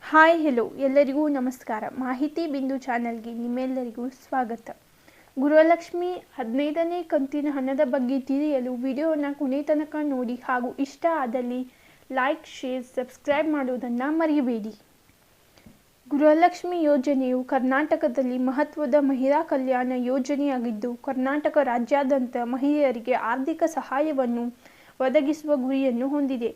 Hi hello ಎಲ್ಲರಿಗೂ ನಮಸ್ಕಾರ. ಮಾಹಿತಿ ಬಿಂದು ಚಾನೆಲ್ಗೆ ನಿಮ್ಮೆಲ್ಲರಿಗೂ ಸ್ವಾಗತ. ಗೃಹಲಕ್ಷ್ಮಿ 15ನೇ ಕಂತಿನ ಹಣದ ಬಗ್ಗೆ ತಿಳಿಯಲು ವಿಡಿಯೋನ ಕೊನೆ ತನಕ ನೋಡಿ ಹಾಗೂ ಇಷ್ಟ ಆದಲ್ಲಿ ಲೈಕ್, ಶೇರ್, ಸಬ್ಸ್ಕ್ರೈಬ್ ಮಾಡೋದನ್ನು ಮರೆಯಬೇಡಿ. ಗೃಹಲಕ್ಷ್ಮಿ ಯೋಜನೆಯು ಕರ್ನಾಟಕದಲ್ಲಿ ಮಹತ್ವದ ಮಹಿಳಾ ಕಲ್ಯಾಣ ಯೋಜನೆಯಾಗಿದ್ದು, ಕರ್ನಾಟಕ ರಾಜ್ಯಾದ್ಯಂತ ಮಹಿಳೆಯರಿಗೆ ಆರ್ಥಿಕ ಸಹಾಯವನ್ನು ಒದಗಿಸುವ ಗುರಿಯನ್ನು ಹೊಂದಿದೆ.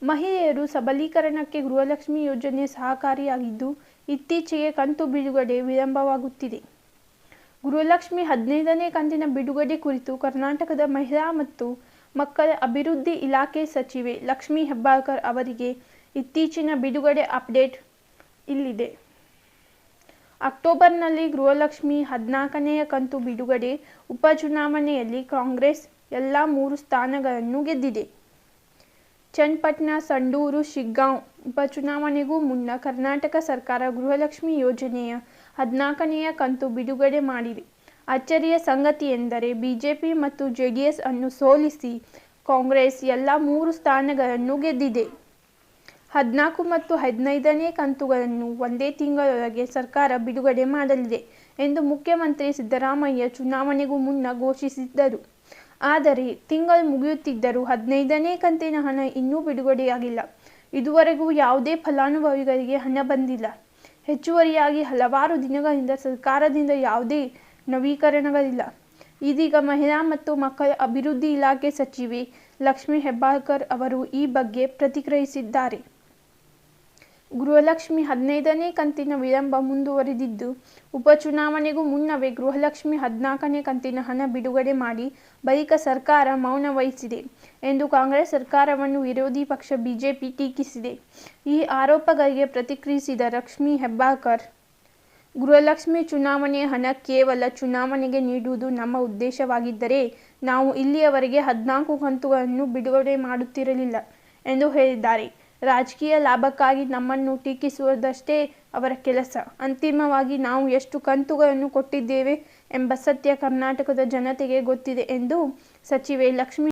ಮಹಿಳೆಯರು ಸಬಲೀಕರಣಕ್ಕೆ ಗೃಹಲಕ್ಷ್ಮಿ ಯೋಜನೆ ಸಹಕಾರಿಯಾಗಿದ್ದು, ಇತ್ತೀಚೆಗೆ ಕಂತು ಬಿಡುಗಡೆ ವಿಳಂಬವಾಗುತ್ತಿದೆ. ಗೃಹಲಕ್ಷ್ಮಿ 15ನೇ ಕಂತಿನ ಬಿಡುಗಡೆ ಕುರಿತು ಕರ್ನಾಟಕದ ಮಹಿಳಾ ಮತ್ತು ಮಕ್ಕಳ ಅಭಿವೃದ್ಧಿ ಇಲಾಖೆ ಸಚಿವೆ ಲಕ್ಷ್ಮೀ ಹೆಬ್ಬಾಳ್ಕರ್ ಅವರಿಗೆ ಇತ್ತೀಚಿನ ಬಿಡುಗಡೆ ಅಪ್ಡೇಟ್ ಇಲ್ಲಿದೆ. ಅಕ್ಟೋಬರ್ನಲ್ಲಿ ಗೃಹಲಕ್ಷ್ಮಿ 14ನೇ ಕಂತು ಬಿಡುಗಡೆ. ಉಪಚುನಾವಣೆಯಲ್ಲಿ ಕಾಂಗ್ರೆಸ್ ಎಲ್ಲ 3 ಸ್ಥಾನಗಳನ್ನು ಗೆದ್ದಿದೆ. ಚನ್ನಪಟ್ಟಣ, ಸಂಡೂರು, ಶಿಗ್ಗಾಂವ್ ಉಪಚುನಾವಣೆಗೂ ಮುನ್ನ ಕರ್ನಾಟಕ ಸರ್ಕಾರ ಗೃಹಲಕ್ಷ್ಮಿ ಯೋಜನೆಯ 14ನೇ ಕಂತು ಬಿಡುಗಡೆ ಮಾಡಿದೆ. ಅಚ್ಚರಿಯ ಸಂಗತಿಯೆಂದರೆ ಬಿಜೆಪಿ ಮತ್ತು ಜೆಡಿಎಸ್ ಅನ್ನು ಸೋಲಿಸಿ ಕಾಂಗ್ರೆಸ್ ಎಲ್ಲ 3 ಸ್ಥಾನಗಳನ್ನು ಗೆದ್ದಿದೆ. 14 ಮತ್ತು 15ನೇ ಕಂತುಗಳನ್ನು ಒಂದೇ ತಿಂಗಳೊಳಗೆ ಸರ್ಕಾರ ಬಿಡುಗಡೆ ಮಾಡಲಿದೆ ಎಂದು ಮುಖ್ಯಮಂತ್ರಿ ಸಿದ್ದರಾಮಯ್ಯ ಚುನಾವಣೆಗೂ ಮುನ್ನ ಘೋಷಿಸಿದ್ದರು. ಆದರೆ ತಿಂಗಳು ಮುಗಿಯುತ್ತಿದ್ದರೂ 15ನೇ ಕಂತಿನ ಹಣ ಇನ್ನೂ ಬಿಡುಗಡೆಯಾಗಿಲ್ಲ. ಇದುವರೆಗೂ ಯಾವುದೇ ಫಲಾನುಭವಿಗಳಿಗೆ ಹಣ ಬಂದಿಲ್ಲ. ಹೆಚ್ಚುವರಿಯಾಗಿ ಹಲವಾರು ದಿನಗಳಿಂದ ಸರ್ಕಾರದಿಂದ ಯಾವುದೇ ನವೀಕರಣಗಳಿಲ್ಲ. ಇದೀಗ ಮಹಿಳಾ ಮತ್ತು ಮಕ್ಕಳ ಅಭಿವೃದ್ಧಿ ಇಲಾಖೆ ಸಚಿವೆ ಲಕ್ಷ್ಮೀ ಹೆಬ್ಬಾಳ್ಕರ್ ಅವರು ಈ ಬಗ್ಗೆ ಪ್ರತಿಕ್ರಿಯಿಸಿದ್ದಾರೆ. ಗೃಹಲಕ್ಷ್ಮಿ 15ನೇ ಕಂತಿನ ವಿಳಂಬ ಮುಂದುವರಿದಿದ್ದು, ಉಪಚುನಾವಣೆಗೂ ಮುನ್ನವೇ ಗೃಹಲಕ್ಷ್ಮಿ 14ನೇ ಕಂತಿನ ಹಣ ಬಿಡುಗಡೆ ಮಾಡಿ ಬಳಿಕ ಸರ್ಕಾರ ಮೌನ ವಹಿಸಿದೆ ಎಂದು ಕಾಂಗ್ರೆಸ್ ಸರ್ಕಾರವನ್ನು ವಿರೋಧಿ ಪಕ್ಷ ಬಿಜೆಪಿ ಟೀಕಿಸಿದೆ. ಈ ಆರೋಪಗಳಿಗೆ ಪ್ರತಿಕ್ರಿಯಿಸಿದ ಲಕ್ಷ್ಮೀ ಹೆಬ್ಬಾಳ್ಕರ್, ಗೃಹಲಕ್ಷ್ಮಿ ಚುನಾವಣೆಯ ಹಣ ಕೇವಲ ಚುನಾವಣೆಗೆ ನೀಡುವುದು ನಮ್ಮ ಉದ್ದೇಶವಾಗಿದ್ದರೆ ನಾವು ಇಲ್ಲಿಯವರೆಗೆ 14 ಕಂತುಗಳನ್ನು ಬಿಡುಗಡೆ ಮಾಡುತ್ತಿರಲಿಲ್ಲ ಎಂದು ಹೇಳಿದ್ದಾರೆ. ರಾಜಕೀಯ ಲಾಭಕ್ಕಾಗಿ ನಮ್ಮನ್ನು ಟೀಕಿಸುವುದಷ್ಟೇ ಅವರ ಕೆಲಸ. ಅಂತಿಮವಾಗಿ ನಾವು ಎಷ್ಟು ಕಂತುಗಳನ್ನು ಕೊಟ್ಟಿದ್ದೇವೆ ಎಂಬ ಸತ್ಯ ಕರ್ನಾಟಕದ ಜನತೆಗೆ ಗೊತ್ತಿದೆ ಎಂದು ಸಚಿವೆ ಲಕ್ಷ್ಮೀ